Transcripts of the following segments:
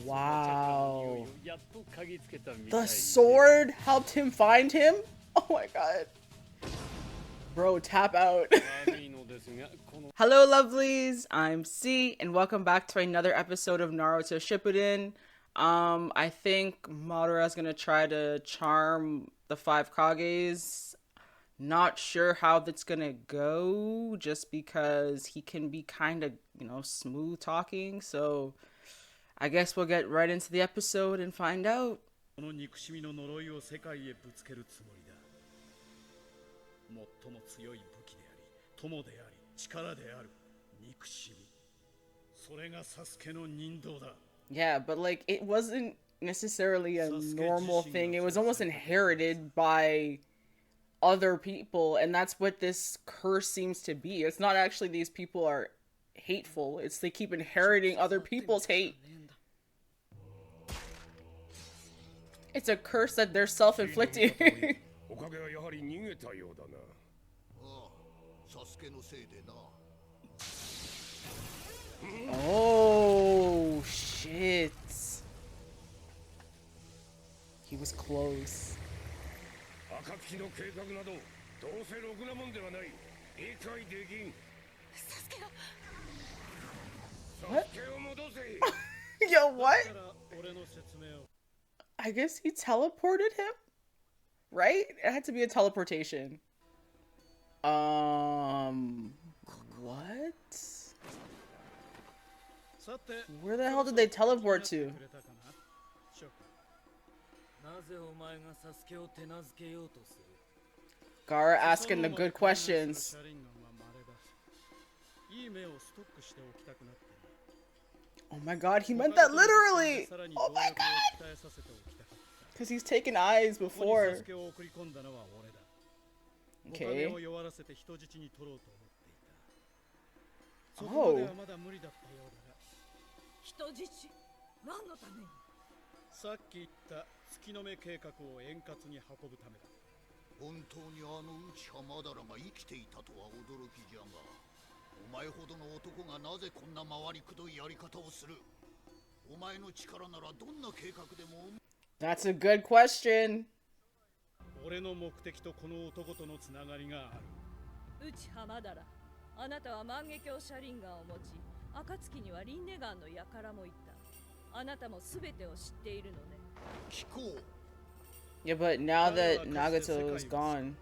Wow. The sword helped him find him? Oh my god. Bro, tap out. Hello lovelies, I'm C and welcome back to another episode of Naruto Shippuden. I think Madara'S gonna try to charm the Five Kages. Not sure how that's gonna go, just because he can be kind of, smooth talking. So I guess we'll get right into the episode and find out. Yeah, but like it wasn't necessarily a normal thing. It was almost inherited by other people, and that's what this curse seems to be. It's not actually these people are hateful. It's they keep inheriting other people's hate. It's a curse that they're self-inflicting. Oh shit. He was close. What? Yo, what? I guess he teleported him? Right? It had to be a teleportation. What? Where the hell did they teleport to? Gara asking the good questions. Oh my god, he meant that literally! Oh my god! Because he's taken eyes before. Okay. Oh. That's a good question. Yeah, but now that Nagato is gone.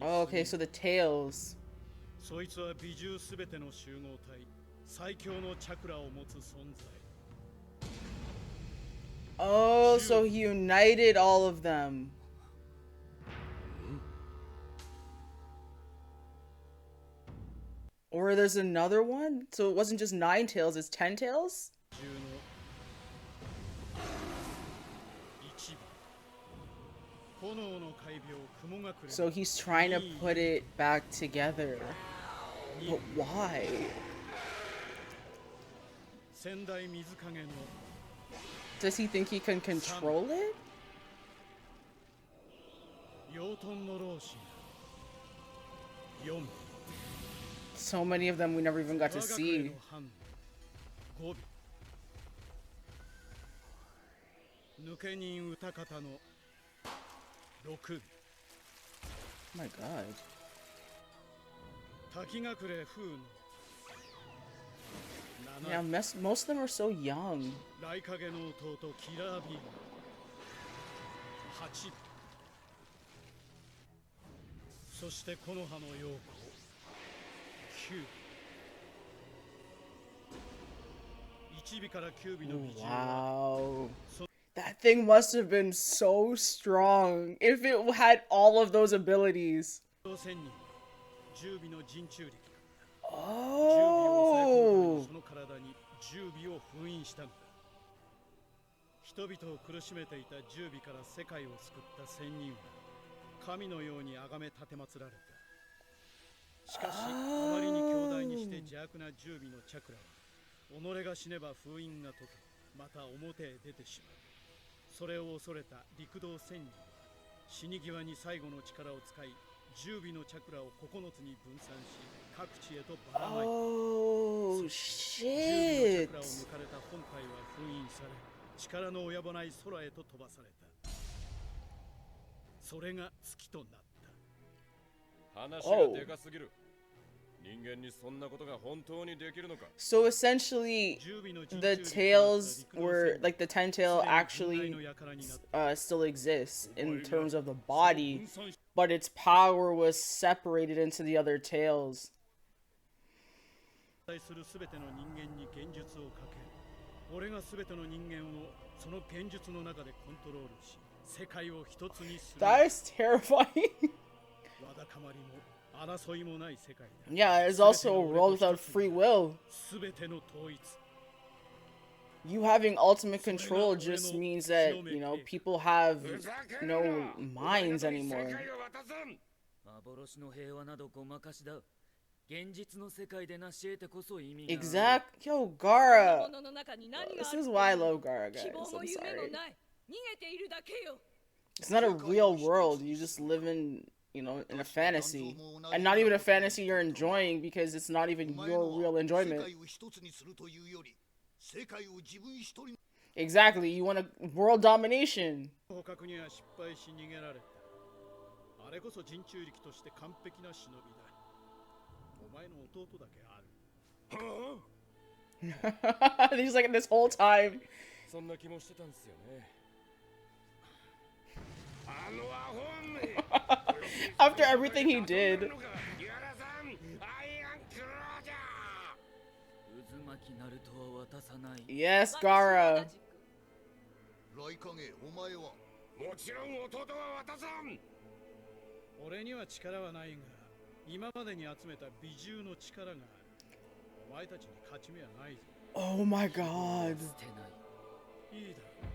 Oh, okay, so the tails. Oh, so he united all of them. Or there's another one? So it wasn't just 9 tails, it's 10 tails? So he's trying to put it back together. But why? Does he think he can control it? So many of them we never even got to see. Oh my god. Yeah, most of them are so young. Wow. That thing must have been so strong if it had all of those abilities. Oh. それを恐れた陸道仙人は死に際に最後の力を使い10尾のチャクラを9つに分散し各地へとばらまいた。Oh 10尾のチ shit. ャクラを抜かれた本体は封印され力の及ばない空へと飛ばされた。それが月となった。話がでかすぎる。人間にそんなことが本当にできるのか。 So essentially, the tails were like the 10 tail actually still exists in terms of the body, but its power was separated into the other tails. するすべての人間に幻術をかけ、俺がすべての人間をその幻術の中でコントロールし、世界を一つにする。That is terrifying. わだかまりも争いもない世界だ。 Yeah, it's also a world without free will. すべての統一。 You having ultimate control just means that, you know, people have no minds anymore. 幻の平和などごまかしだ。現実の世界で成し得てこそ意味が。 Exact. Yo, Gara. This is why I love Gara, guys. I'm sorry. It's not a real world. You just live in, you know, in a fantasy. And not even a fantasy you're enjoying because it's not even your real enjoyment. Exactly. You want a world domination. 捕獲には失敗し逃げられた。あれこそ人中力として完璧な忍びだ。お前の弟だけある。He's like this whole time. そんな気もしてたんですよね。 After everything he did. Yes, Gara. 俺には力はないが、今までに集めた美獣の力がある。お前たちに勝ち目はないぞ。 Oh my god. いいだろう。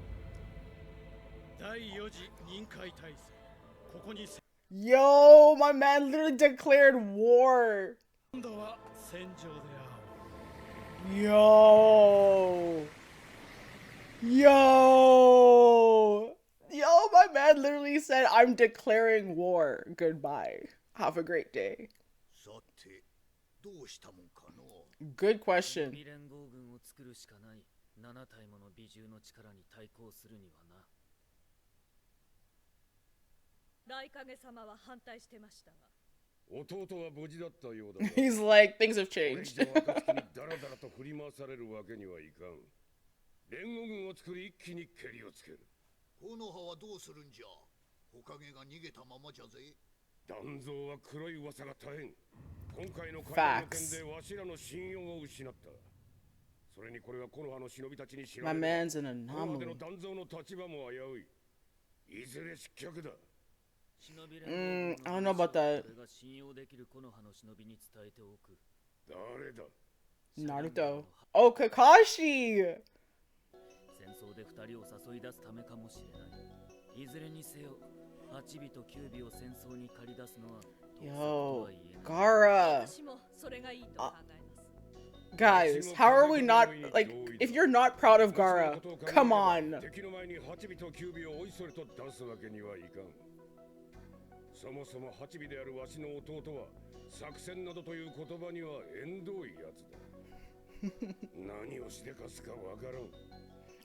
第4次任界大戦。ここに Yo, my man literally declared war. 今度は戦場で会おう。 Yo. Yo. Yo, my man literally said, I'm declaring war. Goodbye. Have a great day. Good question. 連合軍を作るしかない。7体もの美獣の力に対抗するにはな。 大影様は反対してましたが。 弟は無事だったようだ。 He's like, things have changed. これ以上暁にダラダラと振り回されるわけにはいかん。連合軍を作り一気に蹴りをつける。この葉はどうするんじゃ。おかげが逃げたままじゃぜ。断蔵は黒い噂が絶えん。今回の会の件でわしらの信用を失った。それにこれはこの葉の忍びたちに知られ My る。 man's an この葉で anomaly. の断蔵の立場も危うい。いずれ失脚だ。 I don't know about that. 俺が信用できるこの葉の忍びに伝えておく。誰だ。 Naruto. Oh, Kakashi! 戦争で2人を誘い出すためかもしれない。いずれにせよ、8尾と9尾を戦争に駆り出すのは Yo, Gara. 私もそれがいいと考えます。 Guys, how are we not, like, if you're not proud of Gara, come on. 敵の前に8尾と9尾をおいそれと出すわけにはいかん。そもそも8尾であるわしの弟は作戦などという言葉には縁遠いやつだ。何をしでかすかわからん。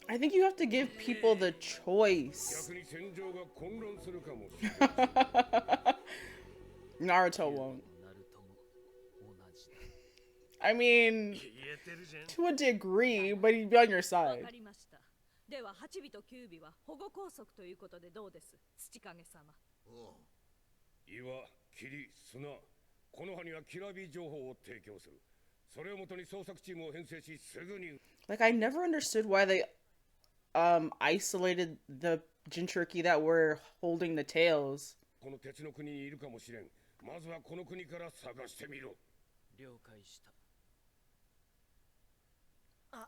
I think you have to give people the choice. 逆に戦場が混乱するかもしれない。 Naruto won't. I mean, to a degree, but he'd be on your わ side. かりました。では8尾と9尾は保護拘束ということでどうです、土影様。岩、霧、砂、この葉にはキラビー情報を提供する。それをもとに捜索チームを編成し、すぐに。 Like, I never understood why they isolated the Jinchuriki that were holding the tails. この鉄の国にいるかもしれん。まずはこの国から探してみろ。了解した。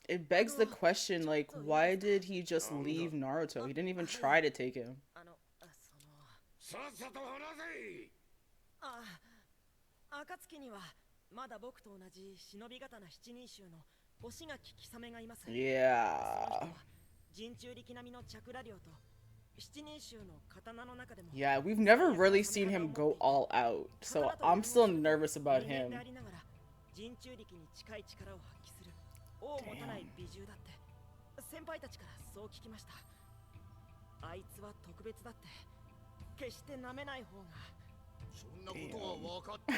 It begs the question, like, why did he just leave Naruto? He didn't even try to take him. さっさと話せ。暁にはまだ僕と同じ忍び刀七人衆の押垣kisameがいます。 Yeah. 人中力並みのチャクラ量と七人衆の刀の中でも Yeah, we've never really seen him go all out, so I'm still nervous about him. 人中力に近い力を発揮する王を持たない美獣だって先輩たちからそう聞きました。あいつは特別だって決して舐めない方が。そんなことは分かって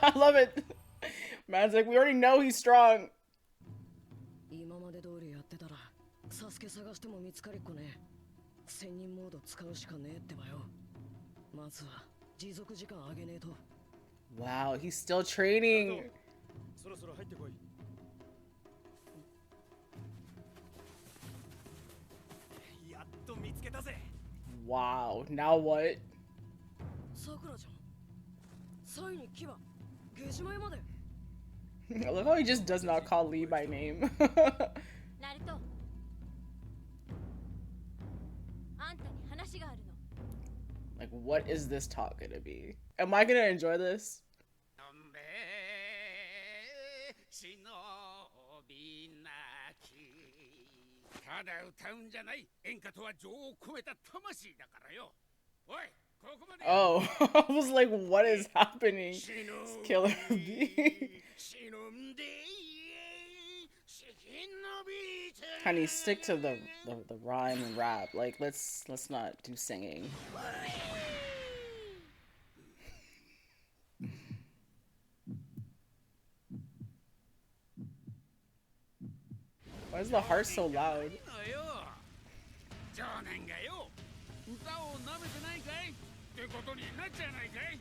I love it. Man's like, we already know he's strong. 今まで通りやってたらサスケ探しても見つかりっこね。千人モード使うしかねえってばよ。まずは持続時間上げねえと。 Wow, he's still training. そろそろ入ってこい。やっと見つけたぜ。 Wow, now what? さくらちゃん。サイに牙。ゲジマイまで。 I love how he just does not call Lee by name. ナルト、あんたに話があるの。 Like, what is this talk gonna be? Am I gonna enjoy this? ただ歌うんじゃない。演歌とは情を込めた魂だからよ。おい、ここまで。 Oh, I was like, what is happening? Killerbee. Honey, stick to the rhyme and rap. Like, let's not do singing. Why is the heart so loud?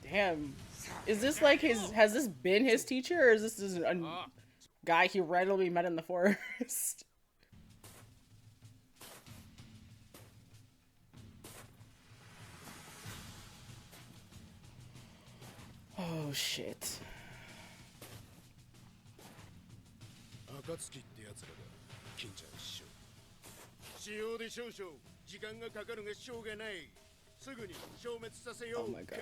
Damn. Is this like has this been his teacher, or is this just a guy he randomly met in the forest? Oh shit. 暁ってやつらだ。金ちゃん師匠。使用で少々時間がかかるがしょうがない。すぐに消滅させよう。 Oh my god.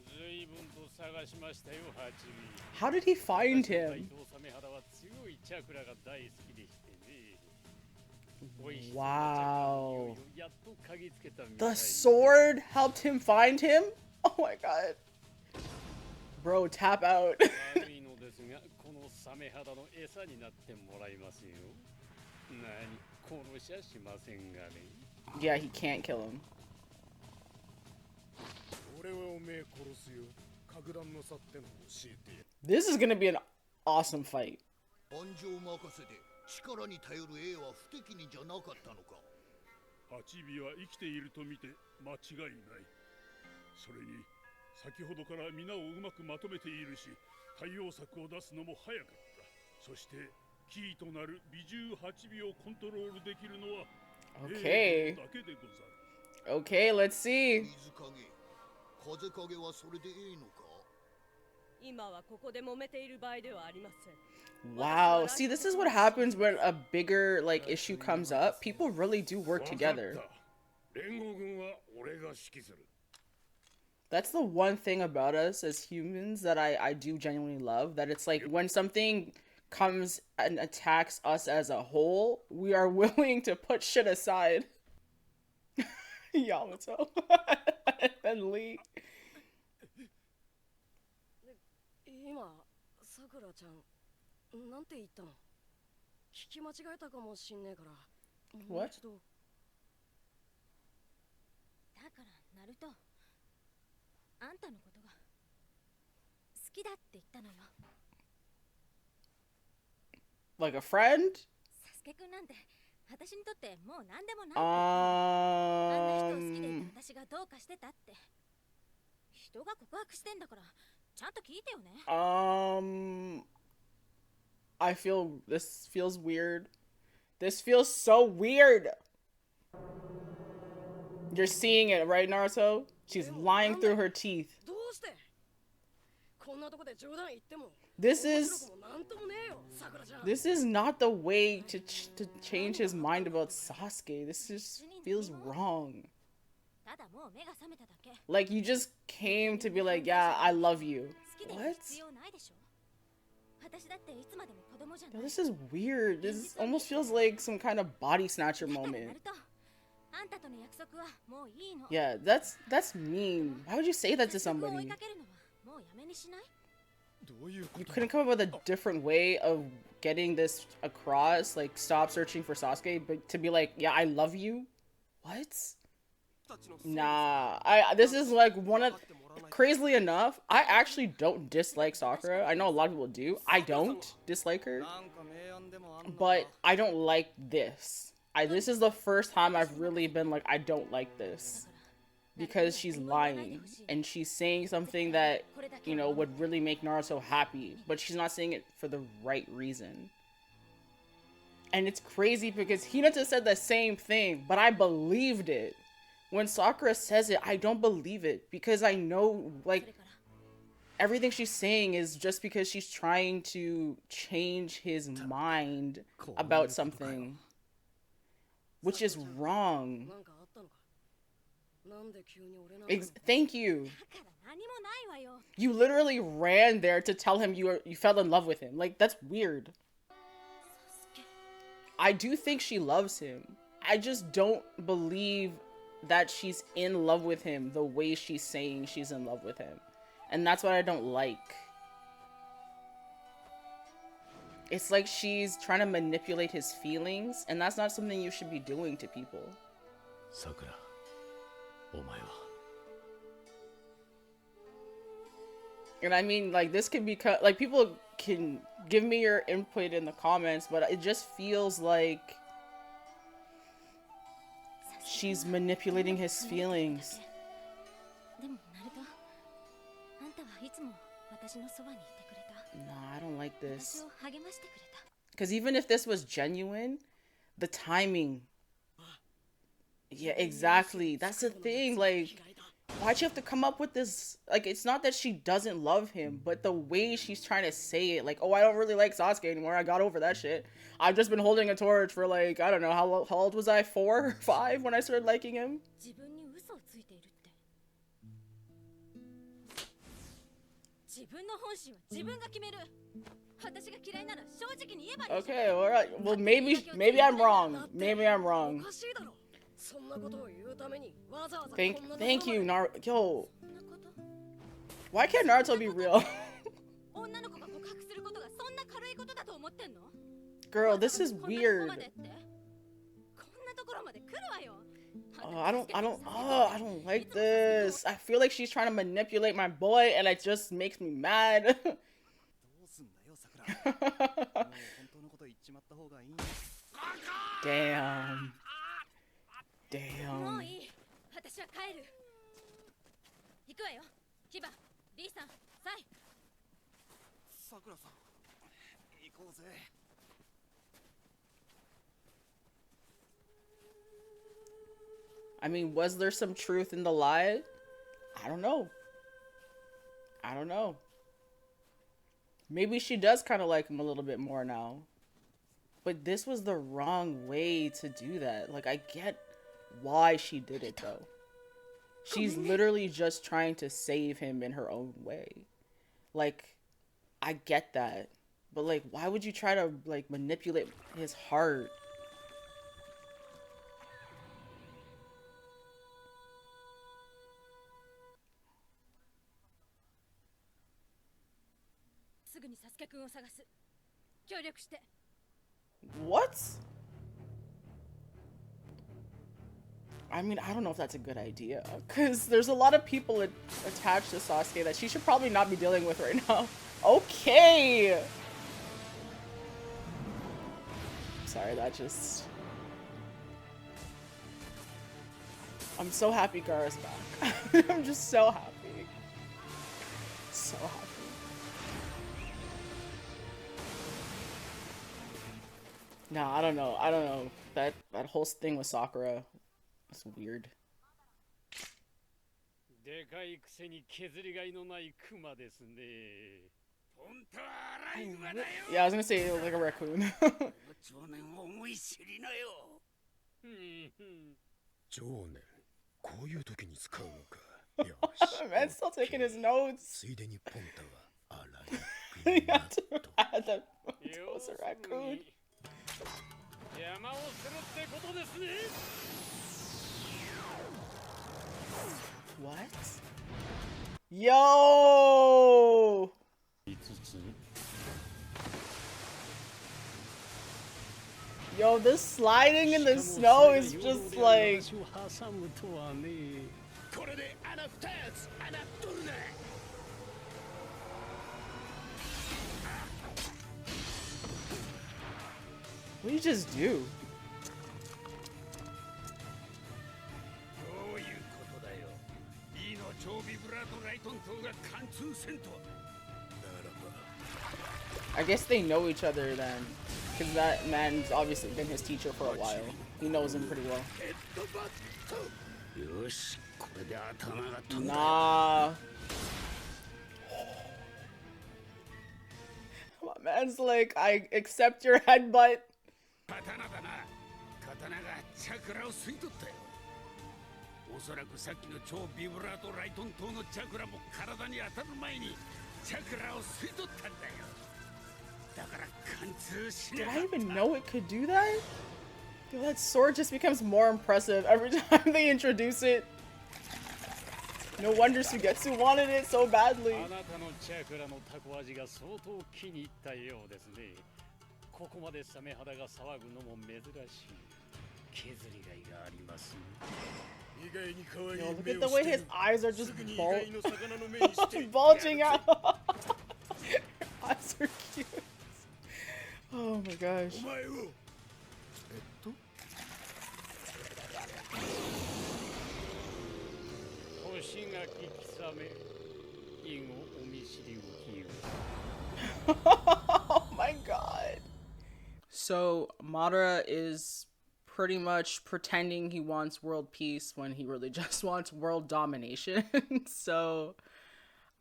随分と探しましたよ、ハチビ。 How did he find him? サメ肌は強いチャクラが大好きでしてね。 Wow. やっと嗅ぎつけたみた The い。 sword helped him find him? Oh my god. Bro, tap out. 悪いのですが、このサメ肌の餌になってもらいますよ。何、殺しゃしませんがね。 Yeah, he can't kill him. 俺はおめえ殺すよ。格段の差ってのを教えて。 This is gonna be an awesome fight. 安城任せで力に頼る A は不適任じゃなかったのか。ハチビは生きていると見て間違いない。それに先ほどから皆をうまくまとめているし、対応策を出すのも早かった。そしてキーとなる美獣ハチビをコントロールできるのは Okay. だけでござる。 Okay, let's see. 水影、風影はそれでいいのか。今はここで揉めている場合ではありません。 Wow. See, this is what happens when a bigger like issue comes up. People really do work together. 連合軍は俺が指揮する。 That's the one thing about us as humans that I do genuinely love. That it's like when something comes and attacks us as a whole, we are willing to put shit aside. Yamato. And Lee. 今、さくらちゃん、なんて言ったの？聞き間違えたかもしんねえから、もう一度。だからナルト、あんたのことが好きだって言ったのよ。 Like a friend? サスケくんなんて私にとってもう何でもないって言ったの。あんな人を好きでいた私がどうかしてたって。人が告白してんだからちゃんと聞いてよね。I feel this feels weird. This feels so weird. You're seeing it, right, Naruto? She's lying through her teeth. This is not the way to change his mind about Sasuke. This just feels wrong. Like, you just came to be like, yeah, I love you. What? Yo, this is weird. This almost feels like some kind of body snatcher moment. Yeah, that's mean. Why would you say that to somebody? You couldn't come up with a different way of getting this across, like stop searching for Sasuke, but to be like, yeah, I love you? What? Nah, this is like one of, crazily enough, I actually don't dislike Sakura. I know a lot of people do. I don't dislike her, but I don't like this. This is the first time I've really been like, I don't like this. Because she's lying, and she's saying something that, you know, would really make Naruto happy, but she's not saying it for the right reason. And it's crazy because Hinata said the same thing, but I believed it. When Sakura says it, I don't believe it, because I know, like, everything she's saying is just because she's trying to change his mind about something, which is wrong. Thank you. You literally ran there to tell him you fell in love with him. Like, that's weird. I do think she loves him. I just don't believe that she's in love with him the way she's saying she's in love with him. And that's what I don't like. It's like she's trying to manipulate his feelings, and that's not something you should be doing to people. Sakura. And I mean, like, this can be like, people can give me your input in the comments, but it just feels like she's manipulating his feelings. Nah, I don't like this. Because even if this was genuine, the timing. Yeah, exactly. That's the thing. Like, why'd you have to come up with this? Like, it's not that she doesn't love him, but the way she's trying to say it, like, oh, I don't really like Sasuke anymore. I got over that shit. I've just been holding a torch for, like, I don't know, how old was I? 4 or 5 when I started liking him? Okay, alright. Well, maybe I'm wrong. Maybe I'm wrong. Thank you, Naruto. Yo. Why can't Naruto be real? Girl, this is weird. I don't like this. I feel like she's trying to manipulate my boy, and it just makes me mad. Damn. Damn. I mean, was there some truth in the lie? I don't know. I don't know. Maybe she does kind of like him a little bit more now. But this was the wrong way to do that. Like, I get why she did it, though. She's literally just trying to save him in her own way. Like, I get that. But, like, why would you try to, like, manipulate his heart? What? I mean, I don't know if that's a good idea, because there's a lot of people attached to Sasuke that she should probably not be dealing with right now. Okay! Sorry, that just... I'm so happy Gaara's back. I'm just so happy. So happy. No, I don't know. I don't know. That whole thing with Sakura was weird. Yeah, I was gonna say like a raccoon. Man's still taking his notes. You have to add that was a raccoon. What? Yo! Yo, this sliding in the snow is just like... What do you just do? I guess they know each other then, because that man's obviously been his teacher for a while. He knows him pretty well. Nah. My man's like, I accept your headbutt. Did I even know it could do that? Dude, that sword just becomes more impressive every time they introduce it. No wonder Sugetsu wanted it so badly. Yo, look at the way his eyes are just bulging out. Eyes are cute. Oh my gosh. Oh my god. So Madara is pretty much pretending he wants world peace when he really just wants world domination. So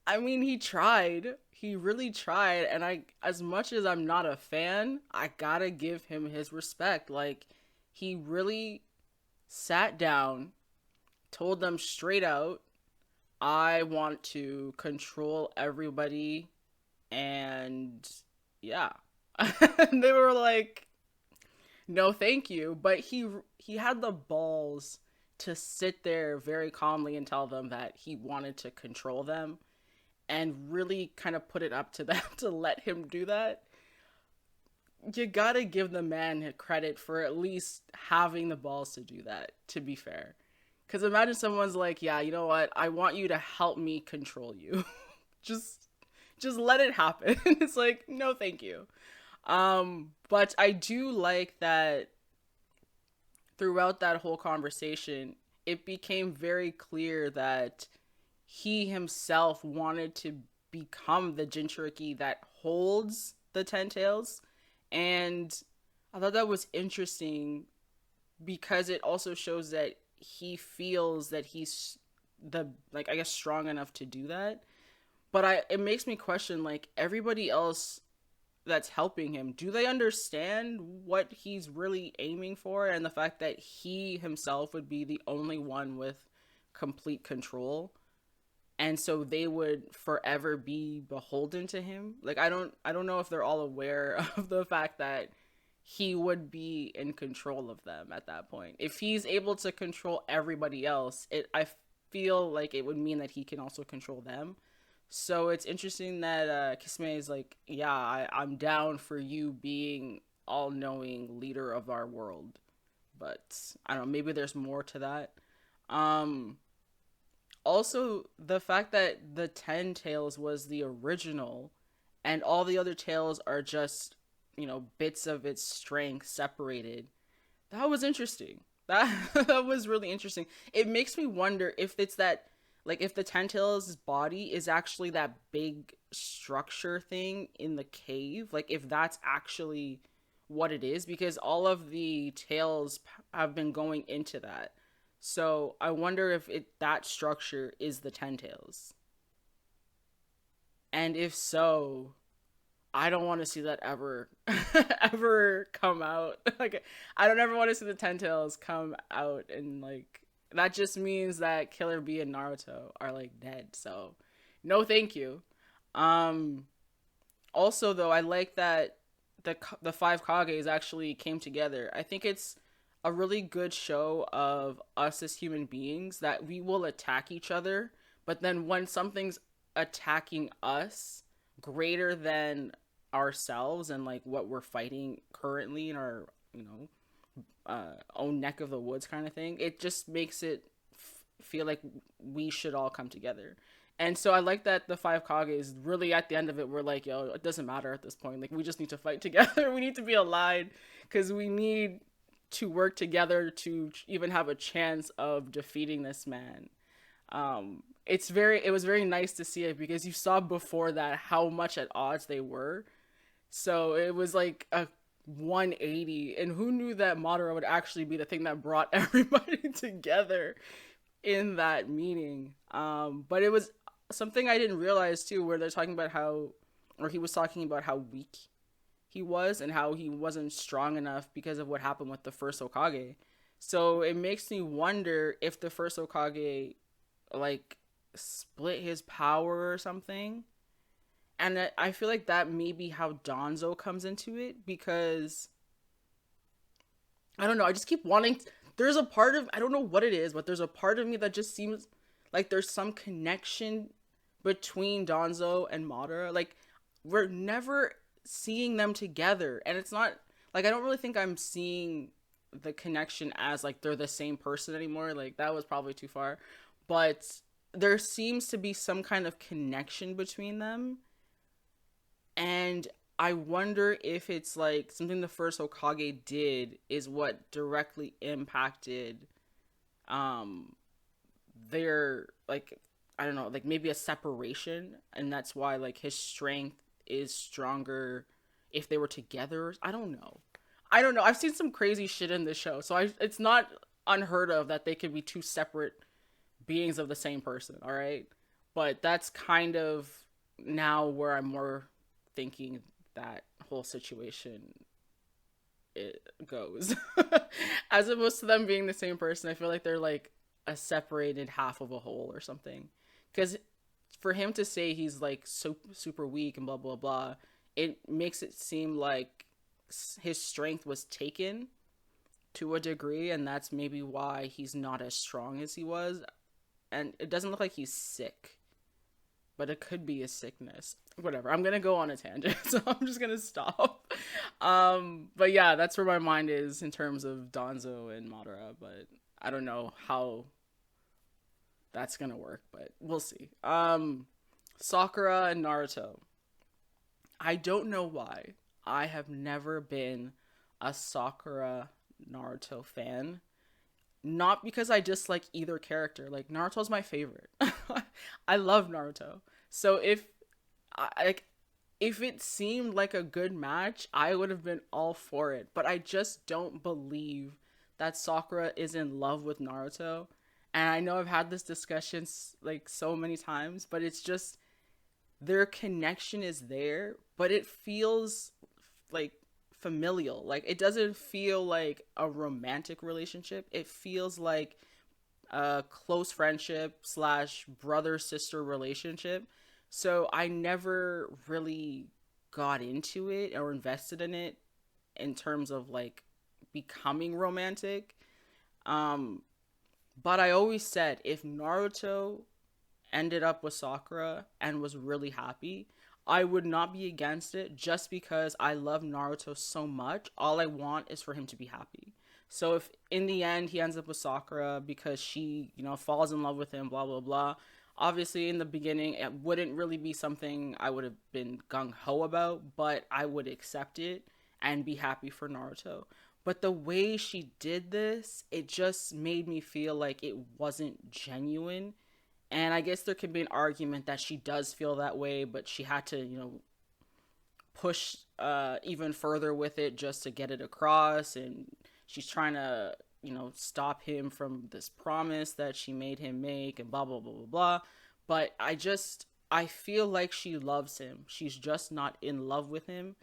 I mean, he tried. He really tried, and as much as I'm not a fan, I gotta give him his respect. Like, he really sat down, told them straight out, I want to control everybody, and yeah. And they were like, no thank you, but he had the balls to sit there very calmly and tell them that he wanted to control them, and really kind of put it up to them to let him do that. You gotta give the man credit for at least having the balls to do that, to be fair. Because imagine someone's like, yeah, you know what? I want you to help me control you. just let it happen. It's like, no, thank you. But I do like that throughout that whole conversation, it became very clear that he himself wanted to become the Jinchuriki that holds the Ten Tails. And I thought that was interesting because it also shows that he feels that he's strong enough to do that. But it makes me question, like, everybody else that's helping him, do they understand what he's really aiming for, and the fact that he himself would be the only one with complete control, and so they would forever be beholden to him? Like, I don't know if they're all aware of the fact that he would be in control of them at that point. If he's able to control everybody else, I feel like it would mean that he can also control them. So it's interesting that Kisame is like, yeah, I'm down for you being all-knowing leader of our world. But I don't know, maybe there's more to that. Also, the fact that the 10 Tails was the original and all the other tails are just, bits of its strength separated. That was interesting. That was really interesting. It makes me wonder if it's that, like, if the 10 Tails' body is actually that big structure thing in the cave. Like, if that's actually what it is, because all of the tails have been going into that. So I wonder if that structure is the 10 Tails. And if so, I don't want to see that ever come out. Like, I don't ever want to see the 10 Tails come out, and like, that just means that Killerbee and Naruto are like dead. So no thank you. also though, I like that the Five Kages actually came together. I think it's a really good show of us as human beings, that we will attack each other, but then when something's attacking us greater than ourselves and like what we're fighting currently in our, you know, own neck of the woods kind of thing, it just makes it feel like we should all come together. And so I like that the Five Kages really at the end of it were like, yo, it doesn't matter at this point. Like, we just need to fight together. We need to be aligned because we need to work together to even have a chance of defeating this man. It was very nice to see it because you saw before that how much at odds they were. So it was like a 180, and who knew that Madara would actually be the thing that brought everybody together in that meeting. But it was something I didn't realize too, where they're talking about how, or he was talking about how weak he was and how he wasn't strong enough because of what happened with the first Hokage. So it makes me wonder if the first Hokage like split his power or something. And I feel like that may be how Danzo comes into it, because I don't know, I just keep wanting, there's a part of, I don't know what it is, but there's a part of me that just seems like there's some connection between Danzo and Madara. Like, we're never seeing them together, and it's not like, I don't really think I'm seeing the connection as like they're the same person anymore. Like, that was probably too far, but there seems to be some kind of connection between them. And I wonder if it's like something the first Hokage did is what directly impacted their, like, I don't know, like maybe a separation, and that's why like his strength is stronger if they were together. I don't know. I've seen some crazy shit in this show, so it's not unheard of that they could be two separate beings of the same person, all right? But that's kind of now where I'm more thinking that whole situation it goes. As opposed to them being the same person, I feel like they're like a separated half of a whole or something. Because for him to say he's like so super weak and blah blah blah, it makes it seem like his strength was taken to a degree, and that's maybe why he's not as strong as he was. And it doesn't look like he's sick, but it could be a sickness. Whatever, I'm gonna go on a tangent, so I'm just gonna stop. But yeah, that's where my mind is in terms of Danzo and Madara, but I don't know how that's gonna work, but we'll see. Sakura and Naruto. I don't know why. I have never been a Sakura Naruto fan. Not because I dislike either character. Like, Naruto's my favorite. I love Naruto. So if it seemed like a good match, I would have been all for it. But I just don't believe that Sakura is in love with Naruto. And I know I've had this discussion like so many times, but it's just, their connection is there, but it feels like familial. Like, it doesn't feel like a romantic relationship. It feels like a close friendship / brother sister relationship. So I never really got into it or invested in it in terms of like becoming romantic. But I always said, if Naruto ended up with Sakura and was really happy, I would not be against it, just because I love Naruto so much. All I want is for him to be happy. So if in the end he ends up with Sakura because she, you know, falls in love with him, blah, blah, blah. Obviously in the beginning, it wouldn't really be something I would have been gung-ho about, but I would accept it and be happy for Naruto. But the way she did this, it just made me feel like it wasn't genuine. And I guess there could be an argument that she does feel that way, but she had to, you know, push even further with it just to get it across. And she's trying to, you know, stop him from this promise that she made him make and blah, blah, blah, blah, blah. But I feel like she loves him. She's just not in love with him.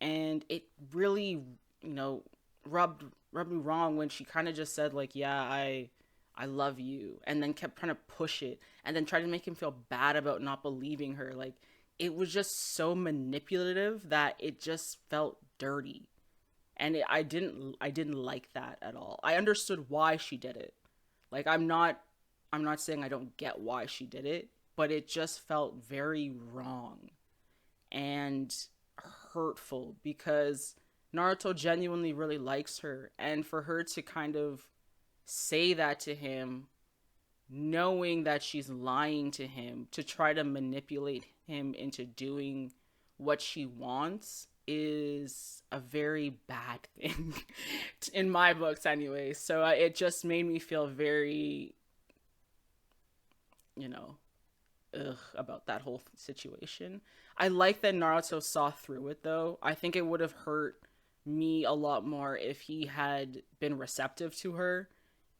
And it really, you know, rubbed me wrong when she kind of just said like, yeah, I love you, and then kept trying to push it and then tried to make him feel bad about not believing her. Like, it was just so manipulative that it just felt dirty. And I didn't like that at all. I understood why she did it. Like I'm not saying I don't get why she did it, but it just felt very wrong and hurtful because Naruto genuinely really likes her, and for her to kind of say that to him knowing that she's lying to him to try to manipulate him into doing what she wants is a very bad thing in my books anyway. So it just made me feel very, you know, ugh about that whole situation. I like that Naruto saw through it though. I think it would have hurt me a lot more if he had been receptive to her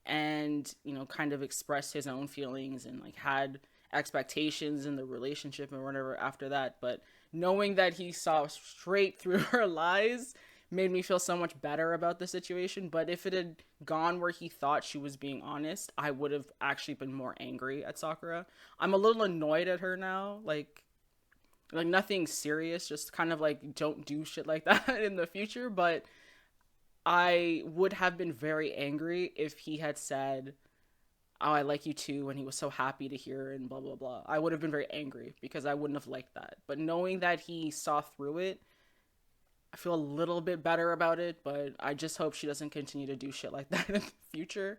and, you know, kind of expressed his own feelings and like had expectations in the relationship and whatever after that. But knowing that he saw straight through her lies made me feel so much better about the situation. But if it had gone where he thought she was being honest, I would have actually been more angry at Sakura. I'm a little annoyed at her now, like nothing serious, just kind of like don't do shit like that in the future. But I would have been very angry if he had said, "Oh, I like you too," when he was so happy to hear and blah blah blah. I would have been very angry because I wouldn't have liked that. But knowing that he saw through it, I feel a little bit better about it. But I just hope she doesn't continue to do shit like that in the future.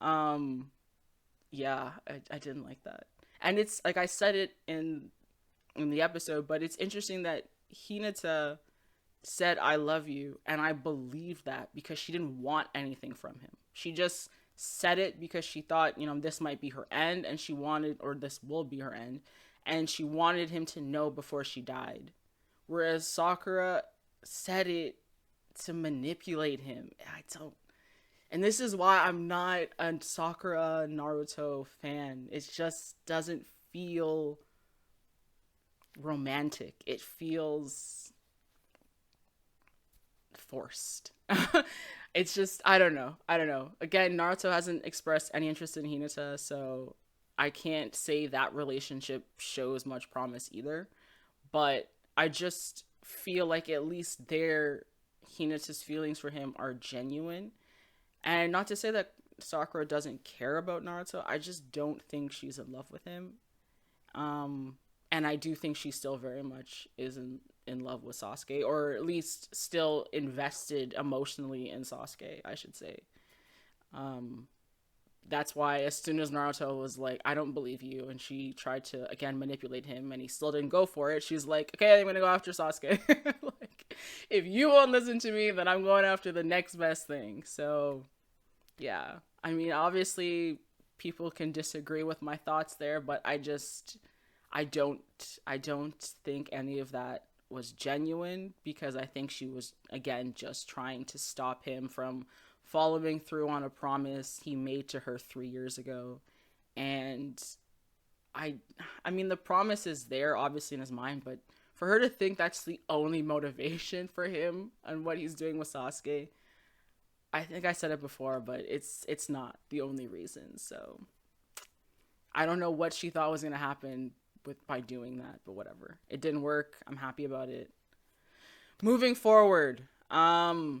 Yeah, I didn't like that. And it's like I said it in the episode, but it's interesting that Hinata said I love you, and I believe that because she didn't want anything from him. She just said it because she thought, you know, this might be her end, and she wanted, or this will be her end, and she wanted him to know before she died. Whereas Sakura said it to manipulate him. I don't, and this is why I'm not a Sakura Naruto fan. It just doesn't feel romantic. It feels forced. It's just, I don't know. Again, Naruto hasn't expressed any interest in Hinata, so I can't say that relationship shows much promise either. But I just feel like at least Hinata's feelings for him are genuine. And not to say that Sakura doesn't care about Naruto, I just don't think she's in love with him. And I do think she still very much is in love with Sasuke, or at least still invested emotionally in Sasuke, I should say. That's why as soon as Naruto was like, I don't believe you, and she tried to, again, manipulate him, and he still didn't go for it, she's like, okay, I'm gonna go after Sasuke. Like, if you won't listen to me, then I'm going after the next best thing. So, yeah. I mean, obviously, people can disagree with my thoughts there, but I don't think any of that was genuine, because I think she was, again, just trying to stop him from following through on a promise he made to her 3 years ago. And I mean, the promise is there, obviously, in his mind, but for her to think that's the only motivation for him and what he's doing with Sasuke, I think I said it before, but it's not the only reason. So I don't know what she thought was going to happen by doing that, but whatever. It didn't work. I'm happy about it. Moving forward, that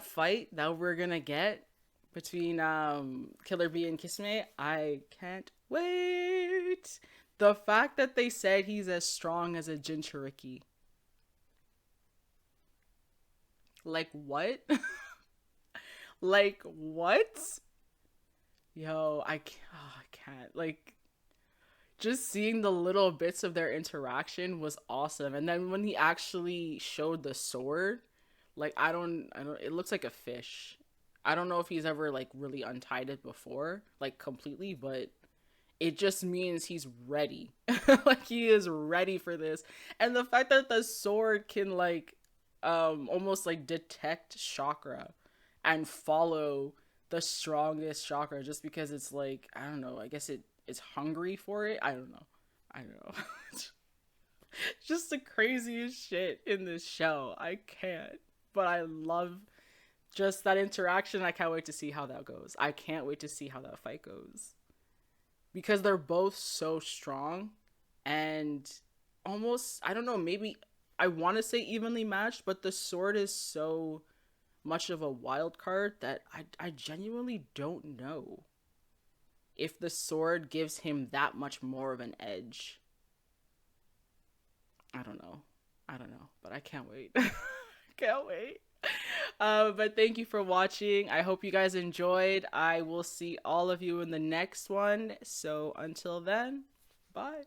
fight that we're gonna get between Killerbee and Kisame, I can't wait. The fact that they said he's as strong as a Jinchuriki. Like what? Like what? Yo, I can't. Like, just seeing the little bits of their interaction was awesome. And then when he actually showed the sword, like, I don't, it looks like a fish. I don't know if he's ever, like, really untied it before, like, completely, but it just means he's ready. Like, he is ready for this. And the fact that the sword can, like, almost, like, detect chakra and follow the strongest chakra just because it's, like, I don't know, I guess it's hungry for it. I don't know. Just the craziest shit in this show. I can't. But I love just that interaction. I can't wait to see how that goes. I can't wait to see how that fight goes. Because they're both so strong. and almost, I don't know, maybe I want to say evenly matched, but the sword is so much of a wild card that I genuinely don't know if the sword gives him that much more of an edge. I don't know, but I can't wait. Can't wait. But thank you for watching. I hope you guys enjoyed. I will see all of you in the next one. So until then, bye.